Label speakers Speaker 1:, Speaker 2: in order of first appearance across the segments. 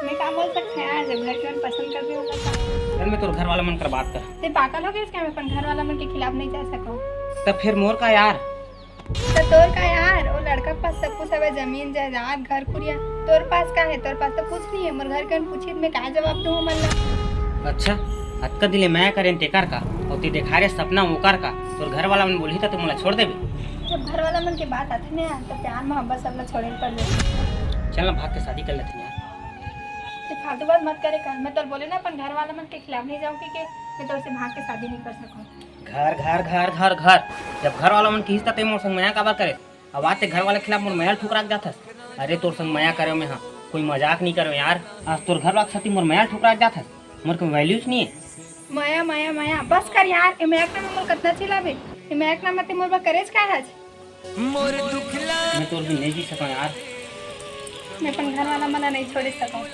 Speaker 1: मैं क्या बोल सकते हैं यार, जब घर के मन पसंद कर रहे होगा तो
Speaker 2: चल मैं तोर घर वाला मन कर बात कर।
Speaker 1: ते पागल हो गए इसके, मैं अपन घर वाला मन के खिलाफ नहीं जा सको।
Speaker 2: तब फिर मोर का यार।
Speaker 1: तो तोर का यार, वो लड़का के पास सब कुछ है, जमीन जायदाद घर कुरिया। तोर पास का है? तोर पास तो कुछ नहीं है। मोर घर के पूछी मैं क्या जवाब दूँ मन ला।
Speaker 2: अच्छा हत्का दिले मैं करें तेकर का और ती देखा रे सपना ओकर का। तोर घर वाला मन बोली तो मोला छोड़ देबे।
Speaker 1: जब घर वाला मन की बात आती ना तो प्यार मोहब्बत सब लोग छोड़े पड़ जाते।
Speaker 2: चल ना भाग के शादी कर लेते यार।
Speaker 1: फालतू बात मत करे कर। मैं तो बोले ना अपन घर वाला मन के खिलाफ नहीं जाऊँगी कि मैं तो उससे भाग के शादी नहीं कर सकूँ।
Speaker 2: घर घर घर घर घर जब घर वाला मन खींचता ते मोर संग मया काबर करे। अब आते घर वाले खिलाफ मोर मया ठुकरा जाथस। अरे तोर संग मया करे में हाँ कोई मजाक नहीं करो यार। आज तोर घर वाला साथी मोर मया ठुकरा जाथस। मोर कोई वैल्यूज नहीं है।
Speaker 1: माया माया माया बस कर यार। ए मैं एक नाम मोर कितना चिल्लाबे। ए मैं एक नाम मते मोर बा करेज का आज।
Speaker 2: मैं तोर भी नहीं जी सकूं यार।
Speaker 1: मैं अपन घर वाला मना नहीं छोड़ सकूं।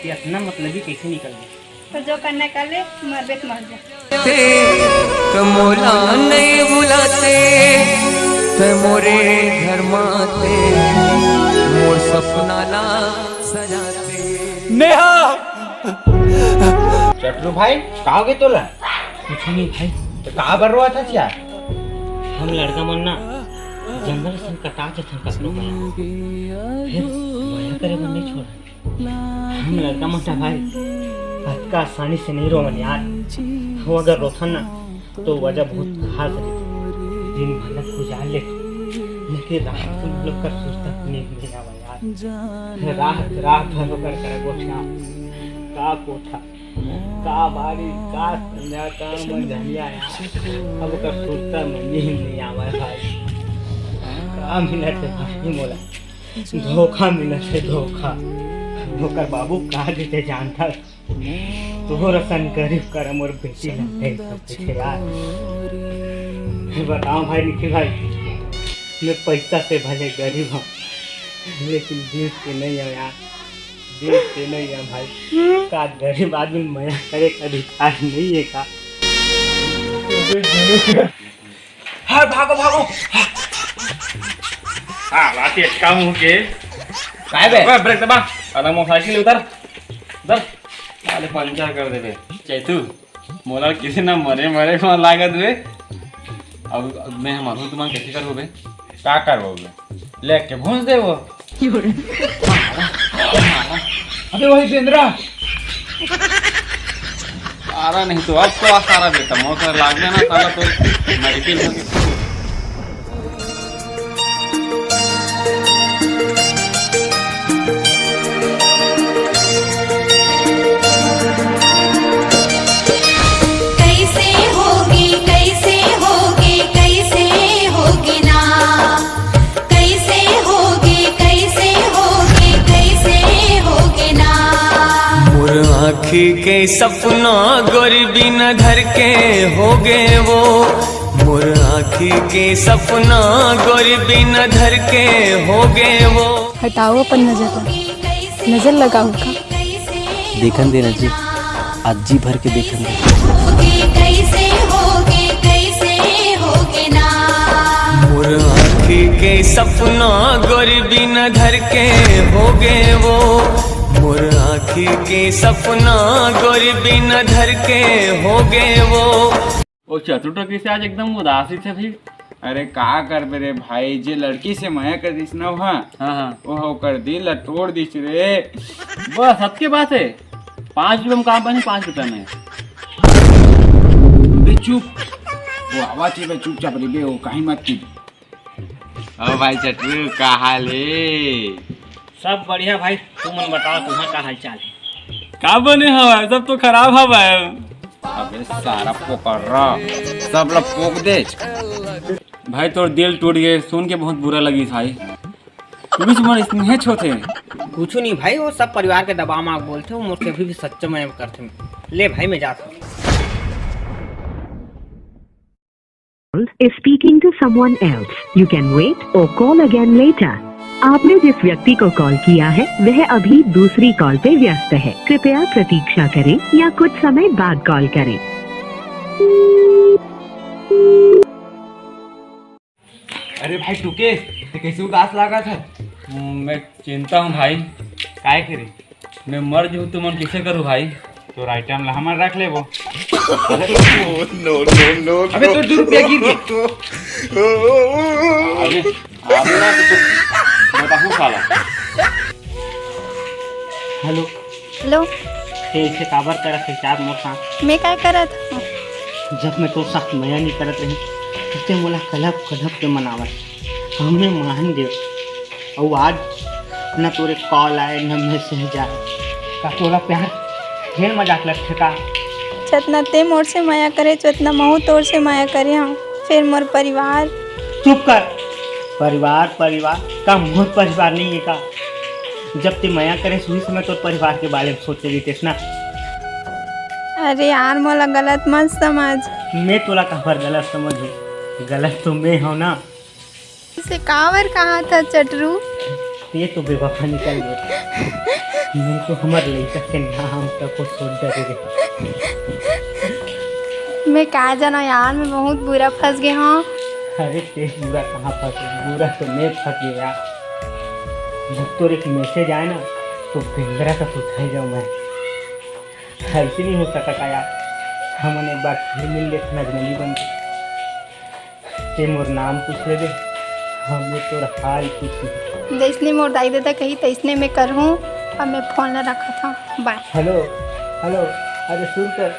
Speaker 2: ये अपना मतलब ही कैसे निकल गया।
Speaker 1: तो जो करना कर ले, मर बे तो मर जा।
Speaker 3: तो मोला नहीं बुलाते तो मोरे घर माते मोर सपना ला सजाते। नेहा
Speaker 4: चटलू भाई कहाँ गए तोला?
Speaker 2: कुछ नहीं भाई।
Speaker 4: तो कहाँ बढ़ रहा था क्या?
Speaker 2: हम लड़का मन ना जंगल से कटा के थे कपड़ों में फिर माया करे मन नहीं छोड़ा। हम लड़का मन था भाई हत्का आसानी से नहीं रोवन यार। वो अगर रोथन ना तो वजह बहुत खास रही। दिन भर गुजार ले लेकिन रात को लोग कर सोचता नहीं आवा यार। रात रात भर कर कर गोठा का कोठा का बारी का संध्या का मंझलिया यार। अब कर सोचता नहीं आवा भाई। का मिनट है भाई मोला धोखा मिनट है धोखा। धोकर बाबू कहा देते जानता तो रसन गरीब कर मोर बेटी लगते सब कुछ यार। बताओ भाई निखिल भाई, मैं पैसा से भले गरीब हूँ लेकिन दिल से नहीं है यार। दिल से नहीं है भाई। का गरीब आदमी मया करे का अधिकार नहीं है का।
Speaker 4: हाँ भागो भागो।
Speaker 5: हाँ लाती काम हो के
Speaker 4: काय बे?
Speaker 5: ब्रेक दबा। अरे मोटरसाइकिल उतर उतर। अरे पंचर कर दे बे चैतू। मोला किसी ना मरे मरे को लागत बे। अब मैं हमारो तुम कैसे करो बे?
Speaker 4: का करोगे? लेके भूंस दे वो। अबे वही बेंद्रा।
Speaker 5: सारा नहीं तो अब तो सारा बेटा मोटर लाग गया ना साला तो मेडिकल हो गया।
Speaker 3: आँखी के सपना गरीबी न धर के हो गए वो। मोर आँखी के सपना गरीबी न धर के हो गए वो।
Speaker 6: हटाओ अपन नजर पर नजर लगाओ का
Speaker 7: देखन देना जी आज जी भर के देखन दे।
Speaker 3: मोर आँखी के सपना गरीबी न धर के हो गए वो। मोर आँखी के सपना गरीबी न धर के हो गए वो।
Speaker 5: वो चतुर्टकी से आज एकदम उदासी थे भाई।
Speaker 4: अरे का कर बे रे भाई, जे लड़की से माया कर दिस ना वहाँ
Speaker 5: हाँ
Speaker 4: वो कर दी लटोड़ दिस रे।
Speaker 5: बस सबके पास है 5 रुपये में काम बनी 5 रुपये में।
Speaker 4: बे चुप वो आवाज है बे चुपचाप रे बे वो कहीं मत की। ओ भाई चटू का हाल है?
Speaker 2: सब बढ़िया भाई। तुम मन बताओ तुम्हारा क्या हाल चाल है?
Speaker 5: का बने हवा सब तो खराब हवा है।
Speaker 4: अबे सारा पोकर रहा सब लोग पोक दे।
Speaker 5: भाई तोर दिल टूट गए सुन के बहुत बुरा लगी भाई। तू भी तुम्हारे स्नेह छोटे
Speaker 2: कुछ नहीं भाई। वो सब परिवार के दबाव में बोलते हो मुझसे अभी भी सच्चा मैं करते। ले भाई मैं जाता हूँ।
Speaker 8: is speaking to someone else. You can wait or call again later. आपने जिस व्यक्ति को कॉल किया है वह अभी दूसरी कॉल पे व्यस्त है। कृपया प्रतीक्षा करें या कुछ समय बाद कॉल करें।
Speaker 4: अरे भाई टुके कैसे उदास लगा था?
Speaker 5: मैं चिंता हूँ भाई।
Speaker 4: काय करे?
Speaker 5: मैं मर जूँ तो मन कैसे करूँ भाई?
Speaker 4: तो आइटम ला हमार रख लेबो।
Speaker 5: अबे तो 2 रुपया गिर गए। अबे अबे ना तो बताऊँ साला।
Speaker 2: हेलो
Speaker 1: हेलो,
Speaker 2: ऐसे काबर कर रखे चार मोर साथ।
Speaker 1: मैं क्या करत हूँ?
Speaker 2: जब मैं तो साथ मया नहीं करत रही ते मोला कलप कलप के मनावत हमने मान गए और आज न तोरे कॉल आए न मैसेज आए का तोरा प्यार खेल मजाक लगते का?
Speaker 1: जितना ते मोर से माया करे उतना महू तोर से माया करे हाँ। फिर मोर परिवार।
Speaker 2: चुप कर। परिवार परिवार का मोर परिवार नहीं है का? जब ते मया करे उसी समय तो परिवार के बारे में सोचे देतेस ना।
Speaker 1: अरे यार मोला गलत मत समझ।
Speaker 2: मैं तोला कहाँ गलत समझू? गलत तो मैं हूँ ना।
Speaker 1: इसे कावर कहा था चटरू?
Speaker 2: ये तो बेवफा निकल गया। मैं तो हमारे लड़का के नाम तक को सोच डरे।
Speaker 1: मैं क्या जाना यार, मैं बहुत बुरा फंस गया हूँ।
Speaker 2: अरे ते बुरा कहाँ फंसे? बुरा तो मैं फंस गया। जब तो एक मैसेज आए ना तो बेंगरा का उठाई जाऊँ मैं। ऐसे नहीं हो सकता यार। हमने एक बार फिर मिल ले नजनबी बन के ते मोर नाम पूछ ले दे, हमने तो हाल पूछ।
Speaker 1: जैसने मोर दाई देता कही तैसने मैं करूँ। अब मैं फोन न रखा था। बाय।
Speaker 2: हेलो हेलो, अरे सुन कर